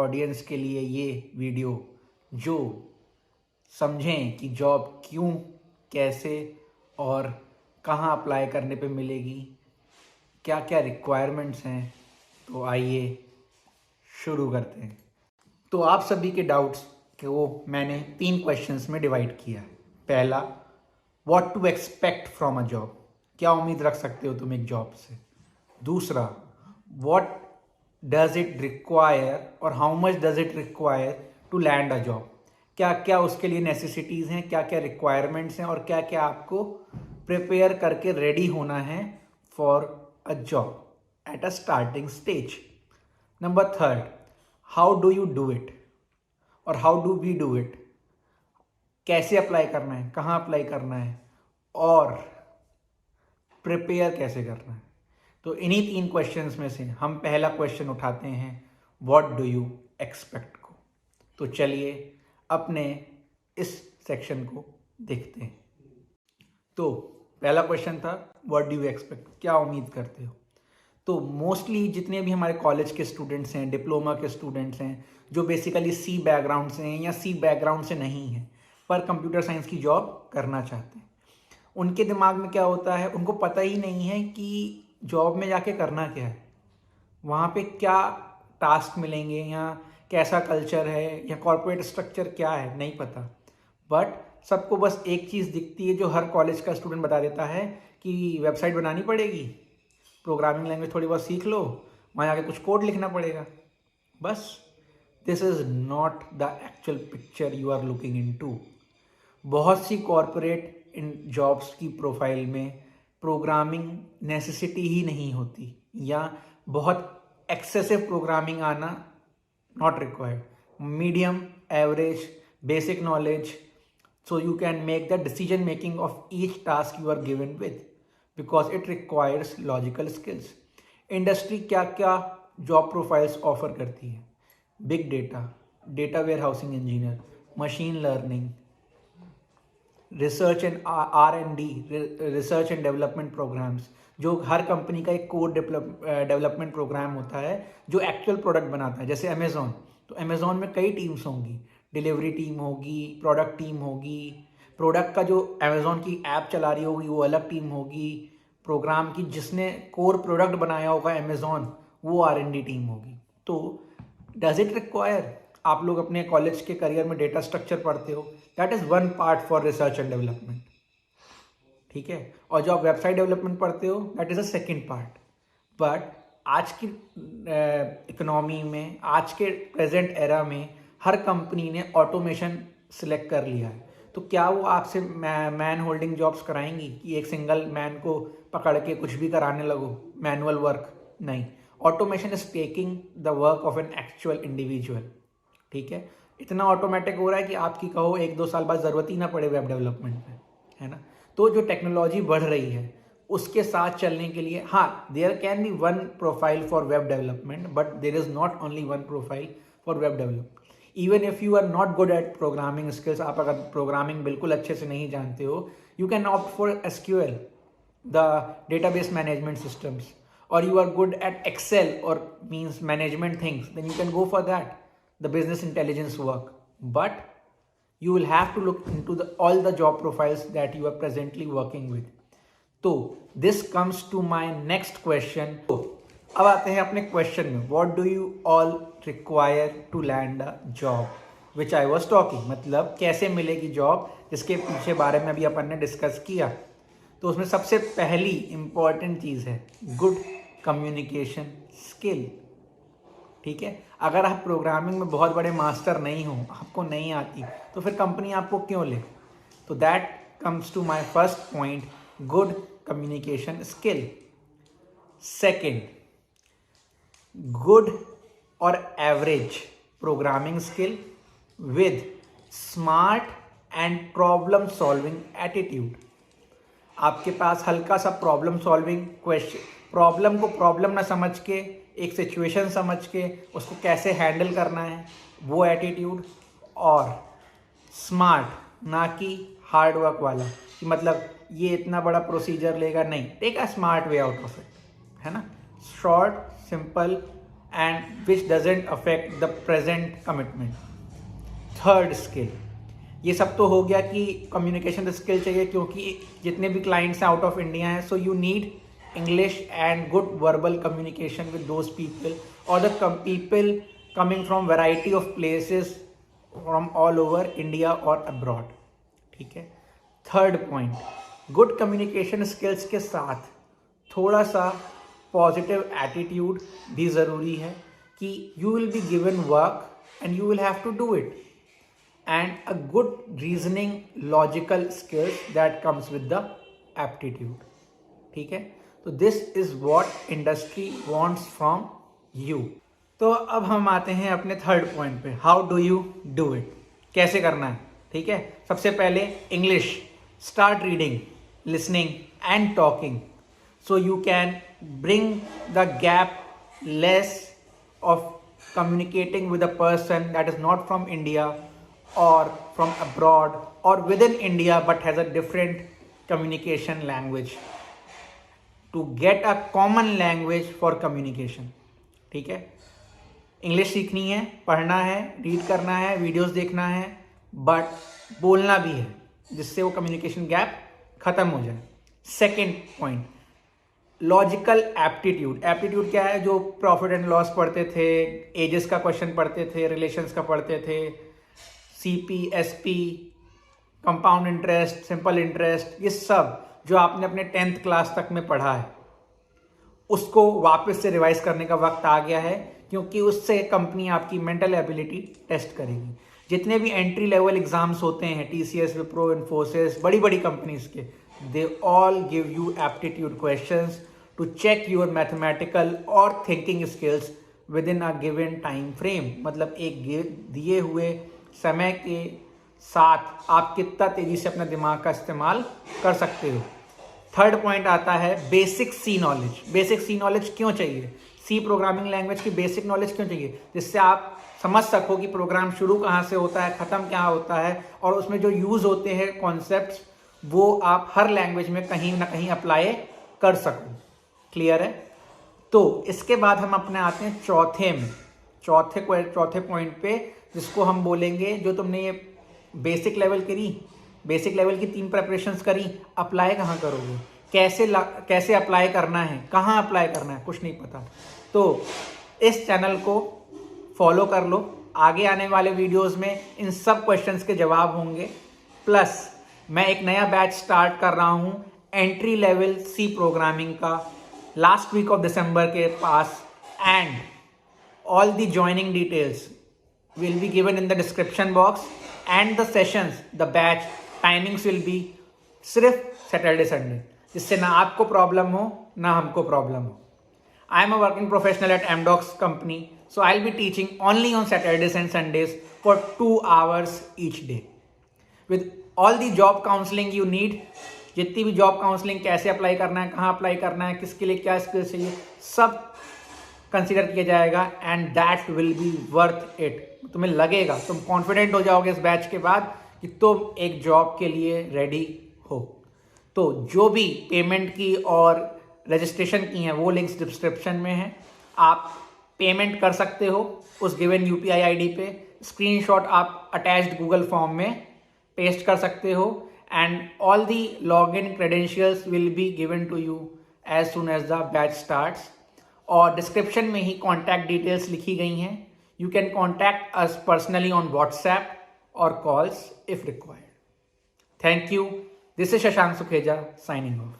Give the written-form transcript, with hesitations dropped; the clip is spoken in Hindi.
ऑडियंस के लिए ये वीडियो जो समझें कि जॉब क्यों, कैसे और कहाँ अप्लाई करने पे मिलेगी, क्या क्या रिक्वायरमेंट्स हैं। तो आइए शुरू करते हैं। तो आप सभी के डाउट्स को मैंने 3 क्वेश्चंस में डिवाइड किया है। पहला, what to expect from a job, क्या उम्मीद रख सकते हो तुम एक जॉब से। दूसरा, व्हाट डज इट रिक्वायर और how much does it require to land a job, क्या क्या उसके लिए नेसेसिटीज़ हैं, क्या क्या रिक्वायरमेंट्स हैं और क्या क्या आपको प्रिपेयर करके रेडी होना है for a job at a starting stage. Number third, how do you do it और how do we do it, कैसे अप्लाई करना है, कहाँ अप्लाई करना है और प्रिपेयर कैसे करना है। तो इन्हीं 3 क्वेश्चंस में से हम पहला क्वेश्चन उठाते हैं, व्हाट डू यू एक्सपेक्ट को। तो चलिए अपने इस सेक्शन को देखते हैं। तो पहला क्वेश्चन था, व्हाट डू यू एक्सपेक्ट, क्या उम्मीद करते हो। तो मोस्टली जितने भी हमारे कॉलेज के स्टूडेंट्स हैं, डिप्लोमा के स्टूडेंट्स हैं, जो बेसिकली सी बैकग्राउंड से हैं या सी बैकग्राउंड से नहीं हैं पर कंप्यूटर साइंस की जॉब करना चाहते हैं, उनके दिमाग में क्या होता है, उनको पता ही नहीं है कि जॉब में जाके करना क्या है, वहाँ पे क्या टास्क मिलेंगे या कैसा कल्चर है या कॉर्पोरेट स्ट्रक्चर क्या है, नहीं पता। बट सबको बस एक चीज़ दिखती है जो हर कॉलेज का स्टूडेंट बता देता है कि वेबसाइट बनानी पड़ेगी, प्रोग्रामिंग लैंग्वेज थोड़ी बहुत सीख लो, वहाँ जाके कुछ कोड लिखना पड़ेगा, बस। This is not the actual picture you are looking into. बहुत सी कॉरपोरेट इन जॉब्स की प्रोफाइल में प्रोग्रामिंग नेसेसिटी ही नहीं होती या बहुत एक्सेसिव प्रोग्रामिंग आना not required, medium, average, basic knowledge, so you can make the decision making of each task you are given with because it requires logical skills. Industry क्या क्या जॉब प्रोफाइल्स ऑफर करती है, big data, data warehousing engineer, machine learning, research and R&D, research and development programmes, जो हर कंपनी का एक कोर डेवलपमेंट प्रोग्राम होता है जो एक्चुअल प्रोडक्ट बनाता है। जैसे अमेजोन, तो अमेजोन में कई टीम्स होंगी, डिलीवरी टीम होगी, प्रोडक्ट टीम होगी, प्रोडक्ट का जो अमेजोन की ऐप चला रही होगी वो अलग टीम होगी, प्रोग्राम की जिसने कोर प्रोडक्ट बनाया होगा अमेजोन वो R&D टीम होगी। तो डज इट रिक्वायर, आप लोग अपने कॉलेज के करियर में डेटा स्ट्रक्चर पढ़ते हो, that is one part for research and development, ठीक है। और जो आप वेबसाइट डेवलपमेंट पढ़ते हो that is a second part. But आज की इकोनॉमी में, आज के प्रेजेंट एरा में हर कंपनी ने ऑटोमेशन सिलेक्ट कर लिया है। तो क्या वो आपसे मैन होल्डिंग जॉब्स कराएंगी कि एक सिंगल मैन को पकड़ के कुछ भी कराने लगो, मैनुअल वर्क नहीं। Automation is taking the work of an actual individual, ठीक है। इतना ऑटोमेटिक हो रहा है कि आपकी कहो 1-2 साल बाद ज़रूरत ही ना पड़े वेब डेवलपमेंट में, है ना। तो जो टेक्नोलॉजी बढ़ रही है उसके साथ चलने के लिए, हाँ, there can be one profile for web development but there is not only one profile for web development. Even if you are not good at programming skills, आप अगर प्रोग्रामिंग बिल्कुल अच्छे से नहीं जानते हो, you can opt for SQL, the database management systems, or you are good at Excel or means management things, then you can go for that, the business intelligence work. But you will have to look into all the job profiles that you are presently working with. So this comes to my next question. तो अब आते हैं अपने क्वेश्चन में, what do you all require to land a job which I was talking, मतलब कैसे मिलेगी जॉब, जिसके पीछे बारे में अभी अपन ने डिस्कस किया। तो उसमें सबसे पहली इंपॉर्टेंट चीज़ है गुड कम्युनिकेशन स्किल, ठीक है। अगर आप प्रोग्रामिंग में बहुत बड़े मास्टर नहीं हो, आपको नहीं आती, तो फिर कंपनी आपको क्यों ले। तो that comes to my first point, good communication skill. Second, good और average programming skill with smart and problem solving attitude. आपके पास हल्का सा प्रॉब्लम सॉल्विंग, प्रॉब्लम को प्रॉब्लम ना समझ के एक सिचुएशन समझ के उसको कैसे हैंडल करना है वो एटीट्यूड, और स्मार्ट, ना कि हार्ड वर्क वाला कि मतलब ये इतना बड़ा प्रोसीजर लेगा, नहीं, take a smart way out of it, है ना। Short, simple and which doesn't affect the present commitment. थर्ड स्किल, ये सब तो हो गया कि कम्युनिकेशन स्किल चाहिए क्योंकि जितने भी क्लाइंट्स आउट ऑफ इंडिया हैं, so you need English and good verbal communication with those people or the people coming from variety of places from all over India or abroad. ठीक है. Third point, good communication skills के साथ थोड़ा सा पॉजिटिव एटीट्यूड भी ज़रूरी है कि you will be given work and you will have to do it, and a good reasoning logical skills that comes with the aptitude. ठीक है. तो this is what industry wants from you. तो अब हम आते हैं अपने थर्ड पॉइंट पे, how do you do it, कैसे करना है. ठीक है. सबसे पहले English, start reading, listening and talking so you can bring the gap less of communicating with a person that is not from India और फ्रॉम अब्रॉड और with in India but has a different communication language, to get a common language for communication. ठीक है. इंग्लिश सीखनी है, पढ़ना है, रीड करना है, वीडियोस देखना है, बट बोलना भी है जिससे वो कम्युनिकेशन गैप खत्म हो जाए. Second point, logical aptitude. Aptitude क्या है? जो प्रॉफिट एंड लॉस पढ़ते थे, एजेस का क्वेश्चन पढ़ते थे, रिलेशंस का पढ़ते थे, CP, SP, compound interest, simple interest, ये सब जो आपने अपने 10th क्लास तक में पढ़ा है उसको वापस से रिवाइज करने का वक्त आ गया है, क्योंकि उससे कंपनी आपकी मेंटल एबिलिटी टेस्ट करेगी. जितने भी एंट्री लेवल एग्जाम्स होते हैं, TCS, विप्रो, इन्फोसिस, बड़ी बड़ी कंपनीज के, they all give you aptitude questions to check your mathematical और thinking skills within a given time frame. मतलब एक दिए हुए समय के साथ आप कितना तेजी से अपने दिमाग का इस्तेमाल कर सकते हो. थर्ड पॉइंट आता है बेसिक सी नॉलेज. बेसिक सी नॉलेज क्यों चाहिए? सी प्रोग्रामिंग लैंग्वेज की बेसिक नॉलेज क्यों चाहिए? जिससे आप समझ सको कि प्रोग्राम शुरू कहाँ से होता है, ख़त्म क्या होता है, और उसमें जो यूज़ होते हैं कॉन्सेप्ट्स वो आप हर लैंग्वेज में कहीं ना कहीं अप्लाई कर सको. क्लियर है? तो इसके बाद हम अपने आते हैं चौथे पॉइंट पे, जिसको हम बोलेंगे जो तुमने ये बेसिक लेवल करी, बेसिक लेवल की 3 प्रेपरेशंस करी, अप्लाई कहाँ करोगे, कैसे अप्लाई करना है, कहाँ अप्लाई करना है, कुछ नहीं पता. तो इस चैनल को फॉलो कर लो. आगे आने वाले वीडियोस में इन सब क्वेश्चंस के जवाब होंगे. प्लस मैं एक नया बैच स्टार्ट कर रहा हूँ एंट्री लेवल सी प्रोग्रामिंग का, लास्ट वीक ऑफ दिसंबर के पास, and all the joining details will be given in the description box, and the sessions, the batch timings will be सिर्फ सैटरडे संडे, जिससे ना आपको प्रॉब्लम हो ना हमको प्रॉब्लम हो. I am a working professional at Amdocs company, so I'll be teaching only on Saturdays and Sundays for 2 hours each day with all the job counseling you need. जितनी भी जॉब काउंसलिंग, कैसे अप्लाई करना है, कहाँ अप्लाई करना है, किसके लिए क्या स्किल्स चाहिए, सब कंसीडर किया जाएगा, and that will be worth it. तुम्हें लगेगा, तुम कॉन्फिडेंट हो जाओगे इस बैच के बाद कि तुम एक जॉब के लिए रेडी हो. तो जो भी पेमेंट की और रजिस्ट्रेशन की हैं वो लिंक्स डिस्क्रिप्शन में हैं. आप पेमेंट कर सकते हो उस गिवन UPI ID पे. स्क्रीनशॉट आप अटैच्ड गूगल फॉर्म में पेस्ट कर सकते हो, and all the log in credentials will be given to you as soon as the batch starts. और डिस्क्रिप्शन में ही कॉन्टैक्ट डिटेल्स लिखी गई हैं. You can contact us personally on WhatsApp और calls if required. Thank you. This is Shashank Sukheja signing of.